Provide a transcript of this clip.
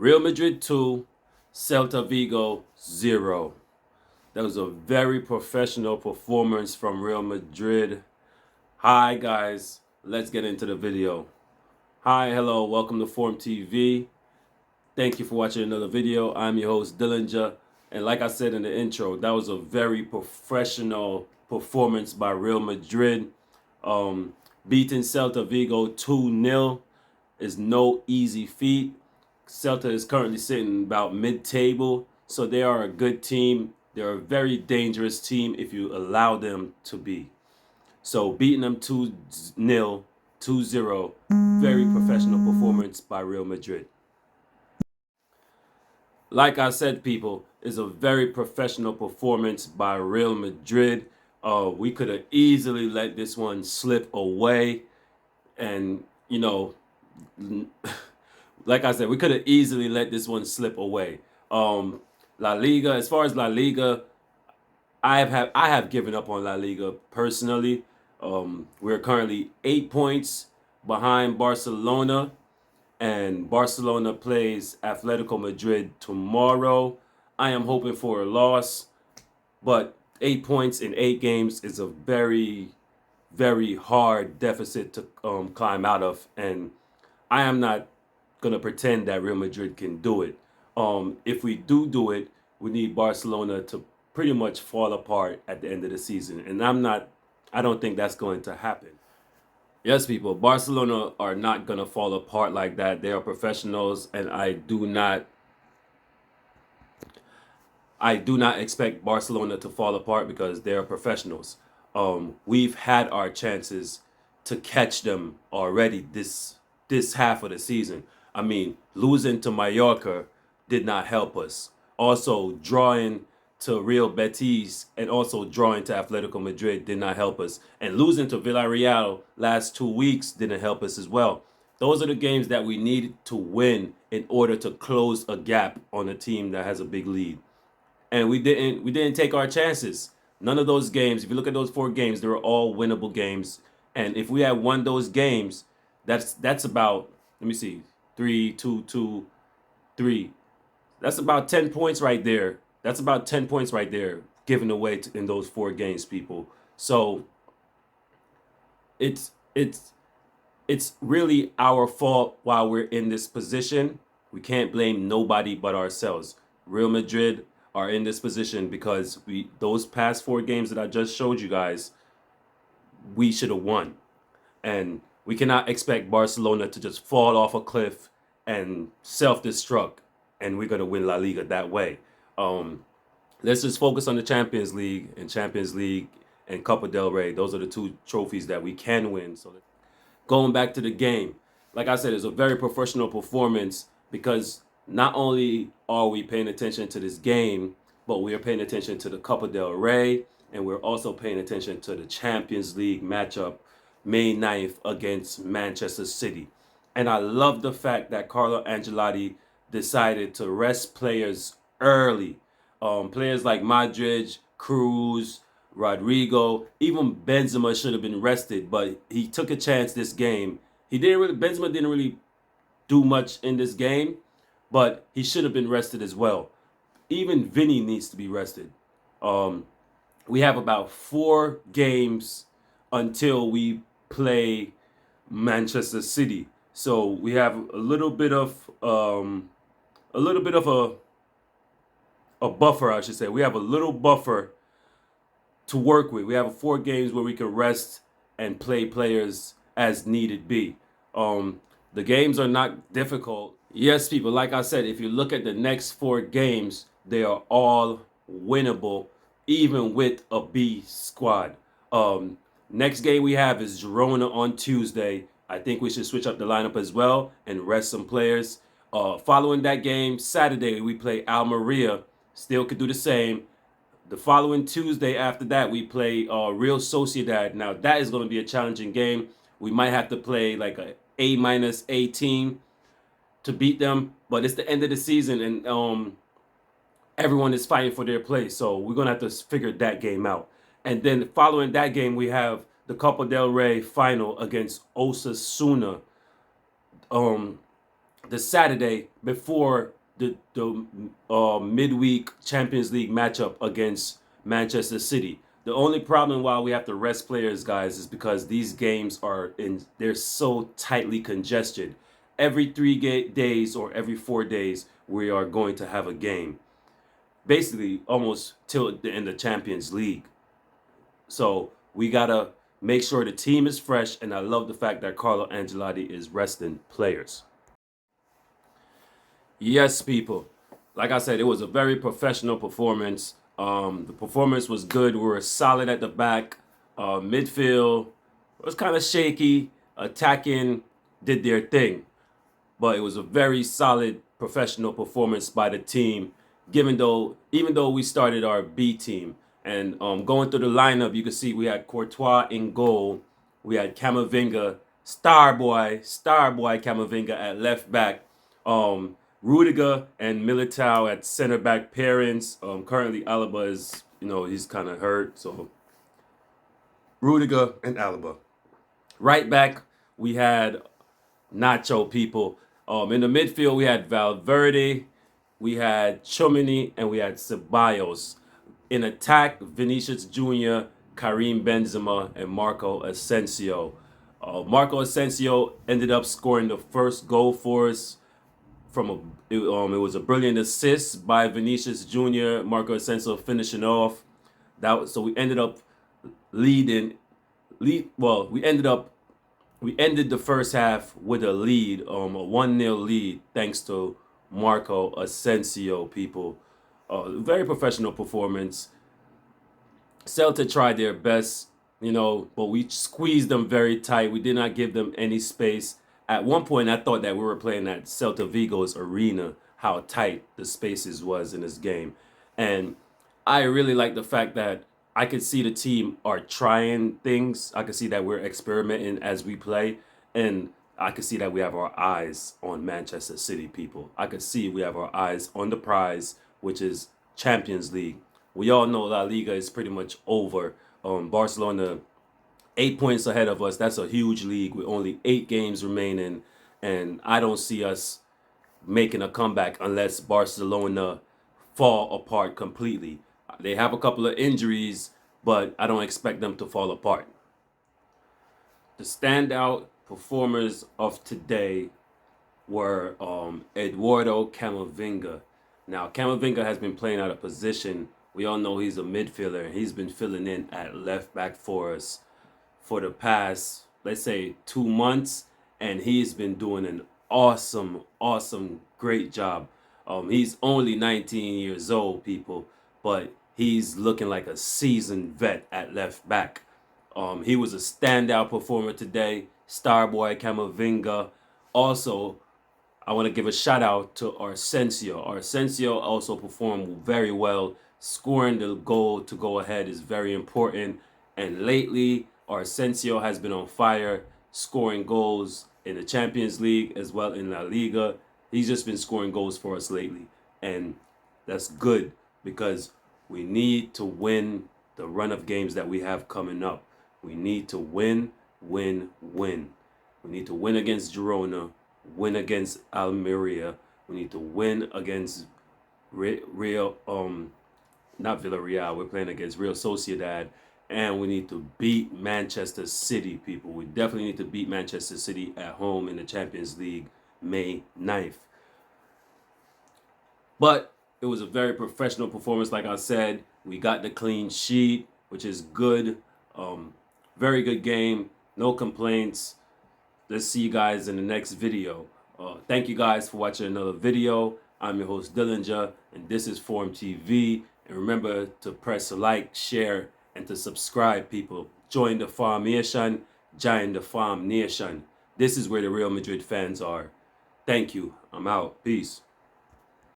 Real Madrid 2, Celta Vigo 0. That was a very professional performance from Real Madrid. Hi guys, let's get into the video. Hi, hello, welcome to Form TV. Thank you for watching another video. I'm your host Dillinger, and like I said in the intro, that was a very professional performance by Real Madrid. Beating Celta Vigo 2-0 is no easy feat. Celta is currently sitting about mid-table, so they are a good team. They're a very dangerous team if you allow them to be. So beating them 2-0, 2-0, very professional performance by Real Madrid. Like I said, people, is a very professional performance by Real Madrid. We could have easily let this one slip away, and like I said, we could have easily let this one slip away. La Liga, as far as La Liga, I have given up on La Liga personally. We're currently 8 points behind Barcelona, and Barcelona plays Atletico Madrid tomorrow. I am hoping for a loss, but 8 points in 8 games is a very, very hard deficit to climb out of, and I am not gonna pretend that Real Madrid can do it. If we do it, we need Barcelona to pretty much fall apart at the end of the season, and I don't think that's going to happen. Yes, people, Barcelona are not gonna fall apart like that. They are professionals, and I do not expect Barcelona to fall apart because they are professionals. We've had our chances to catch them already this half of the season. I mean, losing to Mallorca did not help us. Also, drawing to Real Betis and also drawing to Atletico Madrid did not help us. And losing to Villarreal last 2 weeks didn't help us as well. Those are the games that we need to win in order to close a gap on a team that has a big lead. And we didn't take our chances. None of those games, if you look at those 4 games, they were all winnable games. And if we had won those games, that's about, let me see, 3, 2, 2, 3. That's about 10 points right there. That's about 10 points right there given away in those 4 games, people. So it's it's it's really our fault while we're in this position. We can't blame nobody but ourselves. Real Madrid are in this position because those past 4 games that I just showed you guys, we should have won. And we cannot expect Barcelona to just fall off a cliff and self-destruct, and we're gonna win La Liga that way. Let's just focus on the Champions League and Copa del Rey. Those are the 2 trophies that we can win. So going back to the game, like I said, it's a very professional performance because not only are we paying attention to this game, but we are paying attention to the Copa del Rey, and we're also paying attention to the Champions League matchup May 9th against Manchester City. And I love the fact that Carlo Ancelotti decided to rest players early. Players like Madrid, Cruz, Rodrigo, even Benzema should have been rested, but he took a chance this game. Benzema didn't really do much in this game, but he should have been rested as well. Even Vinny needs to be rested. We have about 4 games until we play Manchester City, so we have a little bit of a buffer, I should say. We have a little buffer to work with. We have 4 games where we can rest and play players as needed be. The games are not difficult. Yes, people, like I said, if you look at the next 4 games, they are all winnable, even with a B squad. Next game we have is Girona on Tuesday. I think we should switch up the lineup as well and rest some players. Following that game, Saturday, we play Almeria. Still could do the same. The following Tuesday after that, we play Real Sociedad. Now, that is going to be a challenging game. We might have to play like a A-A team to beat them, but it's the end of the season, and everyone is fighting for their place, so we're gonna have to figure that game out. And then following that game, we have the Copa del Rey final against Osasuna. the Saturday before the midweek Champions League matchup against Manchester City. The only problem why we have to rest players, guys, is because these games they're so tightly congested. Every days or every 4 days, we are going to have a game. Basically, almost till the end of Champions League. So we gotta make sure the team is fresh, and I love the fact that Carlo Ancelotti is resting players. Yes, people. Like I said, it was a very professional performance. The performance was good. We were solid at the back. Midfield was kind of shaky. Attacking did their thing, but it was a very solid professional performance by the team. Even though we started our B team, and going through the lineup, you can see we had Courtois in goal. We had Camavinga, star boy Camavinga at left back. Rudiger and Militao at center back pairings. Currently Alaba is, he's kind of hurt, so Rudiger and Alaba. Right back, we had Nacho, people. In the midfield, we had Valverde, we had Chomini, and we had Ceballos. In attack, Vinicius Jr., Karim Benzema, and Marco Asensio. Marco Asensio ended up scoring the first goal for us it was a brilliant assist by Vinicius Jr., Marco Asensio finishing off. So we ended up we ended the first half with a lead, a 1-0 lead, thanks to Marco Asensio, people. Very professional performance. Celta tried their best, but we squeezed them very tight. We did not give them any space. At one point, I thought that we were playing at Celta Vigo's arena, how tight the spaces was in this game. And I really like the fact that I could see the team are trying things. I could see that we're experimenting as we play. And I could see that we have our eyes on Manchester City, people. I could see we have our eyes on the prize, which is Champions League. We all know La Liga is pretty much over. Barcelona 8 points ahead of us. That's a huge league with only 8 games remaining. And I don't see us making a comeback unless Barcelona fall apart completely. They have a couple of injuries, but I don't expect them to fall apart. The standout performers of today were Eduardo Camavinga. Now, Camavinga has been playing out of position. We all know he's a midfielder, and he's been filling in at left back for us for the past, let's say, 2 months, and he's been doing an awesome, great job. He's only 19 years old, people, but he's looking like a seasoned vet at left back. He was a standout performer today. Star boy Camavinga. Also, I want to give a shout out to Arsenio. Arsenio also performed very well. Scoring the goal to go ahead is very important. And lately, Arsenio has been on fire, scoring goals in the Champions League as well in La Liga. He's just been scoring goals for us lately. And that's good because we need to win the run of games that we have coming up. We need to win. We need to win against Girona, win against Almeria. We need to win against Real, not Villarreal. We're playing against Real Sociedad. And we need to beat Manchester City, people. We definitely need to beat Manchester City at home in the Champions League May 9th. But it was a very professional performance, like I said. We got the clean sheet, which is good. Very good game. No complaints. Let's see you guys in the next video. Thank you guys for watching another video. I'm your host, Dillinger, and this is Forum TV. And remember to press like, share, and to subscribe, people. Join the Farm Nation. Join the Farm Nation. This is where the Real Madrid fans are. Thank you. I'm out. Peace.